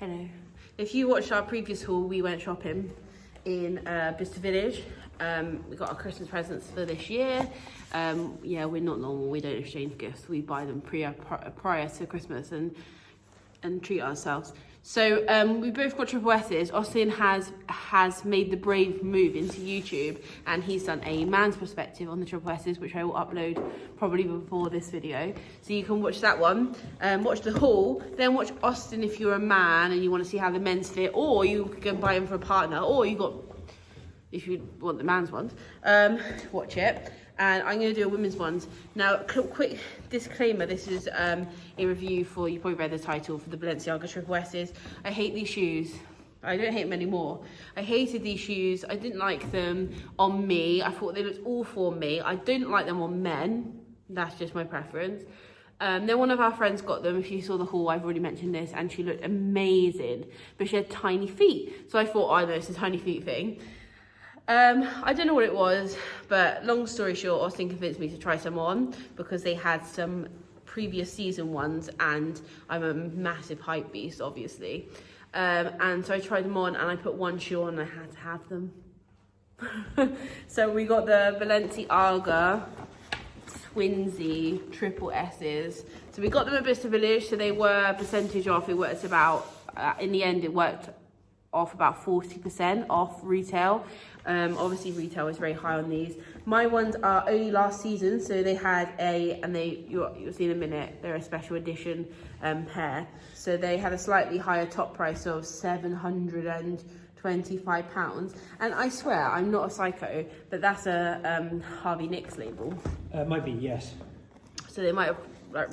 Hello. If you watched our previous haul, we went shopping in Bicester Village. We got our Christmas presents for this year. Yeah, we're not normal. We don't exchange gifts. We buy them prior to Christmas and treat ourselves. So we both got Triple S's. Austin has made the brave move into YouTube, and he's done a man's perspective on the Triple S's, which I will upload probably before this video. So you can watch that one, watch the haul, then watch Austin if you're a man and you want to see how the men's fit, or you could go buy them for a partner, or if you want the man's ones, watch it. And I'm going to do a women's ones. Now, quick disclaimer, this is a review for, you probably read the title, for the Balenciaga Triple S's. I hate these shoes. I don't hate them anymore. I hated these shoes. I didn't like them on me. I thought they looked awful on me. I didn't like them on men. That's just my preference. Then one of our friends got them. If you saw the haul, I've already mentioned this, and she looked amazing. But she had tiny feet. So I thought, I know, it's a tiny feet thing. I don't know what it was, but long story short, Austin convinced me to try some on because they had some previous season ones, and I'm a massive hype beast, obviously. And so I tried them on, and I put one shoe on and I had to have them. So we got the Balenciaga Twinsy Triple S's. So we got them at Bicester Village, so they were percentage off. It worked about, in the end, it worked off about 40% off retail. Obviously retail is very high on these. My ones are only last season, so they had you'll see in a minute, they're a special edition pair. So they had a slightly higher top price of £725. And I swear, I'm not a psycho, but that's a Harvey Nicks label. Might be, yes. So they might have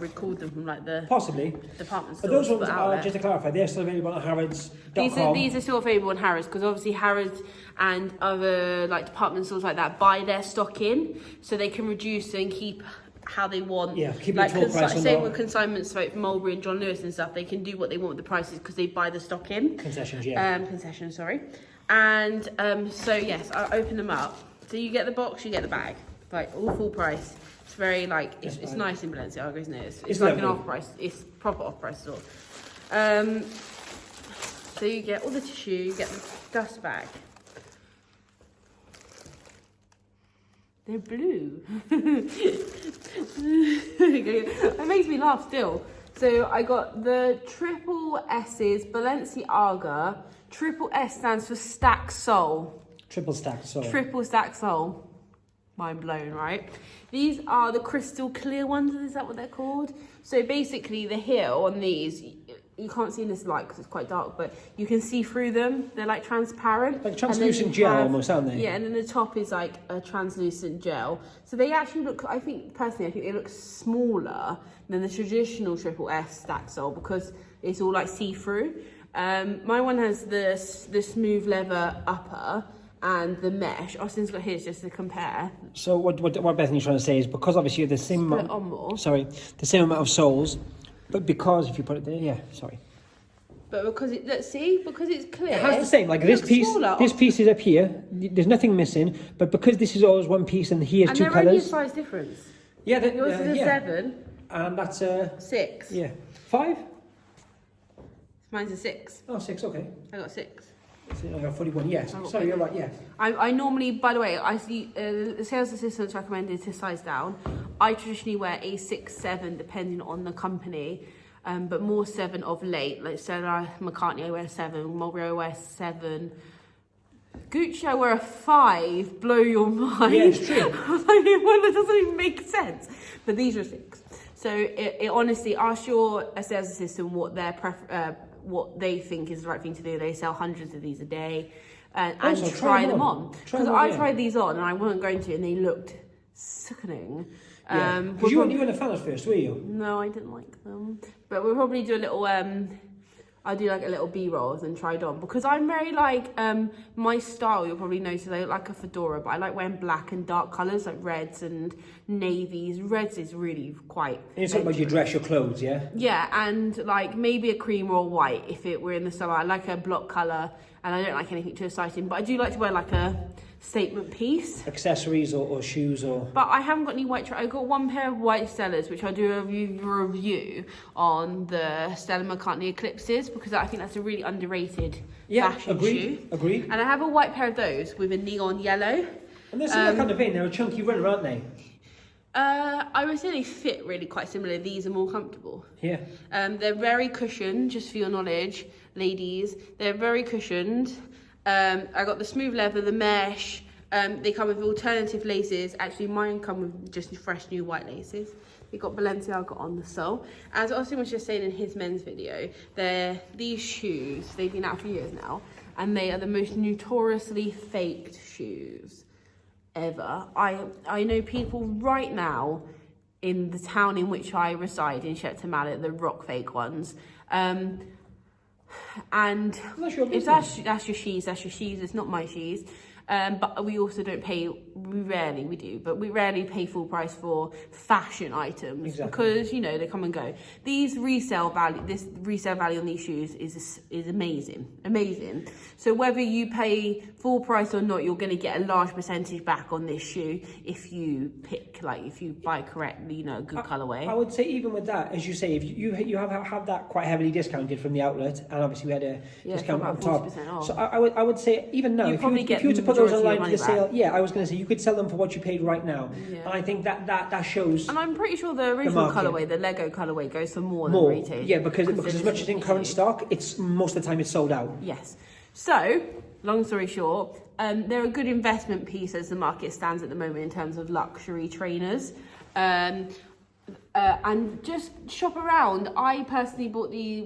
recalled them from the possibly department stores. But those ones are, just to clarify, they're still available on Harrods.com. These are still available on Harrods, because obviously Harrods and other department stores like that buy their stock in, so they can reduce and keep how they want. Yeah, keep it full price. Same with consignments like Mulberry and John Lewis and stuff. They can do what they want with the prices because they buy the stock in. Concessions, yeah. Concessions, sorry. And so yes, I'll open them up. So you get the box, you get the bag, all full price. It's very it's nice in Balenciaga, isn't it? It's like an off price. It's proper off price store. So you get all the tissue, you get the dust bag. They're blue. That makes me laugh still. So I got the Triple S's Balenciaga. Triple S stands for stack sole. Triple stack sole. Triple stack sole. Mind blown, right? These are the crystal clear ones, is that what they're called? So basically the heel on these, you can't see in this light because it's quite dark, but you can see through them. They're transparent. Like translucent gel almost, aren't they? Yeah, and then the top is a translucent gel. So they actually look, I think they look smaller than the traditional Triple S stack sole because it's all see-through. My one has the smooth leather upper and the mesh. Austin's got his just to compare. So what Bethany's trying to say is, because obviously the same amount of soles, but because if you put it there, yeah, sorry. But because because it's clear. It has the same, this piece is up here. There's nothing missing, but because this is always one piece and here's two colours. And they're only a size difference. Yeah, yours is a 7. And that's a 6. Yeah, 5. Mine's a 6. Oh, 6. Okay. I got 6. So I got 41, yes. Sorry, you're right, yeah. I normally, by the way, I see the sales assistants recommended to size down. I traditionally wear a 6, 7, depending on the company, but more 7 of late. Like Stella McCartney, I wear a 7. Mulberry, I wear a 7. Gucci, I wear a 5. Blow your mind. Yeah, it's true. That doesn't even make sense. But these are 6. So it honestly, ask your sales assistant what their what they think is the right thing to do. They sell hundreds of these a day, and try them on. Because I tried these on and I wasn't going to, and they looked sickening. Yeah. Because you weren't a fan at first, were you? No, I didn't like them. But we'll probably do a little I'll do a little B-rolls and try it on, because I'm very my style, you'll probably notice I look like a fedora, but I like wearing black and dark colours like reds and navies. Reds is really quite... You're talking about you dress your clothes, yeah? Yeah, and maybe a cream or a white if it were in the summer. I like a block colour, and I don't like anything too exciting, but I do like to wear statement piece. Accessories or shoes or... But I haven't got any white... I've got one pair of white Stellas, which I'll do a review on the Stella McCartney Eclipses, because I think that's a really underrated fashion shoe. Agreed. And I have a white pair of those with a neon yellow. And they're similar kind of vein. They're a chunky runner, aren't they? I would say they fit really quite similar. These are more comfortable. Yeah. They're very cushioned, just for your knowledge, ladies. They're very cushioned. I got the smooth leather, the mesh. They come with alternative laces. Actually, mine come with just fresh new white laces. They got Balenciaga on the sole. As Austin was just saying in his men's video, these shoes, they've been out for years now, and they are the most notoriously faked shoes ever. I know people right now in the town in which I reside, in Shepton Mallet, the rock fake ones. And if that's your shoes, that's your shoes. It's not my shoes. But we also don't pay, we rarely pay full price for fashion items. Exactly. Because, you know, they come and go. This resale value on these shoes is amazing. So whether you pay full price or not, you're going to get a large percentage back on this shoe if you pick, like, if you buy correctly, you know, a good colorway. I would say even with that, as you say, if you have that quite heavily discounted from the outlet, and obviously we had a discount on top. Off. So I would say even now, if you were to put those online for the sale, I was going to say you could sell them for what you paid right now. Yeah. And I think that shows. And I'm pretty sure the original colorway, the Lego colorway, goes for more than retail. Yeah, because as much as in current stock, it's most of the time it's sold out. Yes. So, long story short, they're a good investment piece as the market stands at the moment in terms of luxury trainers. And just shop around. I personally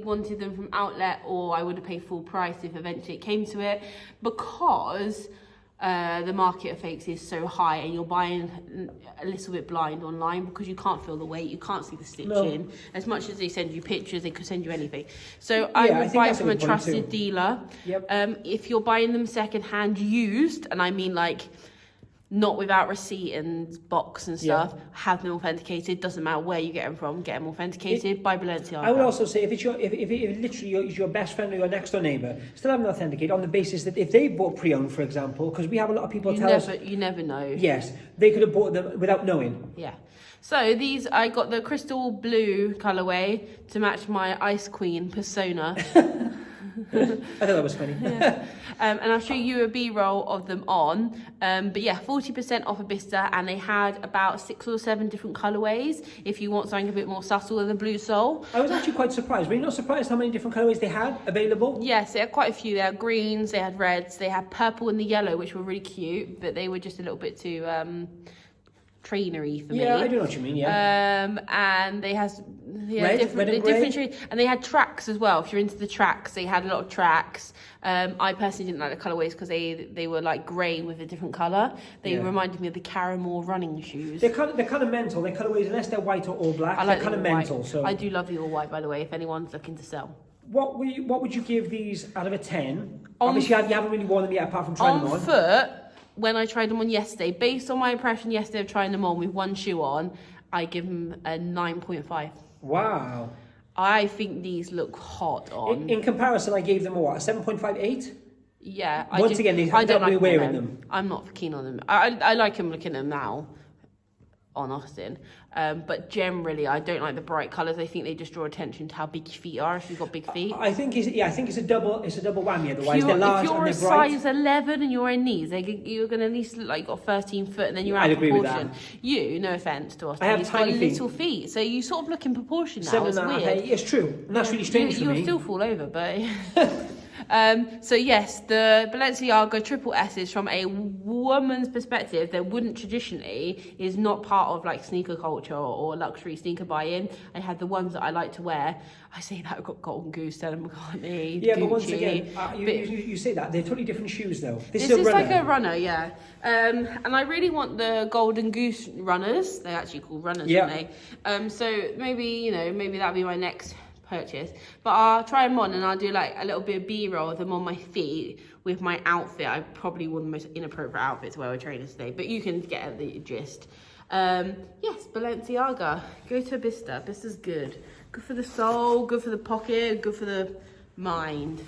wanted them from outlet, or I would have paid full price if eventually it came to it, because the market of fakes is so high, and you're buying a little bit blind online because you can't feel the weight, you can't see the stitching. As much as they send you pictures, they could send you anything. So I would buy from a trusted dealer. Yep. If you're buying them secondhand used, and I mean like not without receipt and box and stuff, have them authenticated. Doesn't matter where you get them from, get them authenticated by Balenciaga. I would also say if it literally is your best friend or your next door neighbour, still have them authenticated on the basis that if they bought pre-owned, for example, because we have a lot of people you never know. Yes, they could have bought them without knowing. Yeah. So these, I got the crystal blue colorway to match my Ice Queen persona. I thought that was funny. Yeah. And I'll show you a B-roll of them on. But yeah, 40% off of Bicester, and they had about 6 or 7 different colourways if you want something a bit more subtle than the blue sole. I was actually quite surprised. Were you not surprised how many different colourways they had available? Yes, they had quite a few. They had greens, they had reds, they had purple and the yellow, which were really cute, but they were just a little bit too trainery for me. Yeah, I do know what you mean, and they had different shades, and they had tracks as well. If you're into the tracks, they had a lot of tracks. I personally didn't like the colourways because they were like grey with a different colour. They reminded me of the Caramore running shoes. They're kind of mental. They're colourways, unless they're white or all black. They're kind of mental. So I do love the all white, by the way, if anyone's looking to sell. What would you give these out of a 10? Obviously, you haven't really worn them yet, apart from trying them on. On foot, when I tried them on yesterday, based on my impression yesterday of trying them on with one shoe on, I give them a 9.5. Wow. I think these look hot on. In comparison, I gave them a 7.5, 8? Yeah. Once again, they don't like wearing them. I'm not keen on them. I like them looking at them now on Austin. But generally, I don't like the bright colours. I think they just draw attention to how big your feet are if you've got big feet. I think it's a double whammy. Otherwise, they're large and they're bright. If you're a size 11 and you're in knees, you're going to at least like got 13 foot, and then you're out of proportion. You, no offence to Austin, you've got little feet, so you sort of look in proportion now. It's weird. It's true, and that's really strange for me. You'll still fall over, but. So yes, the Balenciaga Triple S's, from a woman's perspective, that wouldn't traditionally, is not part of like sneaker culture or luxury sneaker buying. I had the ones that I like to wear. I say that I've got Golden Goose, Stella McCartney, yeah, Gucci, but once again, you say that they're totally different shoes though. This is like a runner, yeah. And I really want the Golden Goose runners. They're actually called runners, aren't they? So maybe that'll be my next purchase, but I'll try them on and I'll do like a little bit of B-roll of them on my feet with my outfit. I probably wore the most inappropriate outfit to wear with trainers today, but you can get the gist. Yes, Balenciaga, go to Bicester. Bicester's good for the soul, good for the pocket, good for the mind.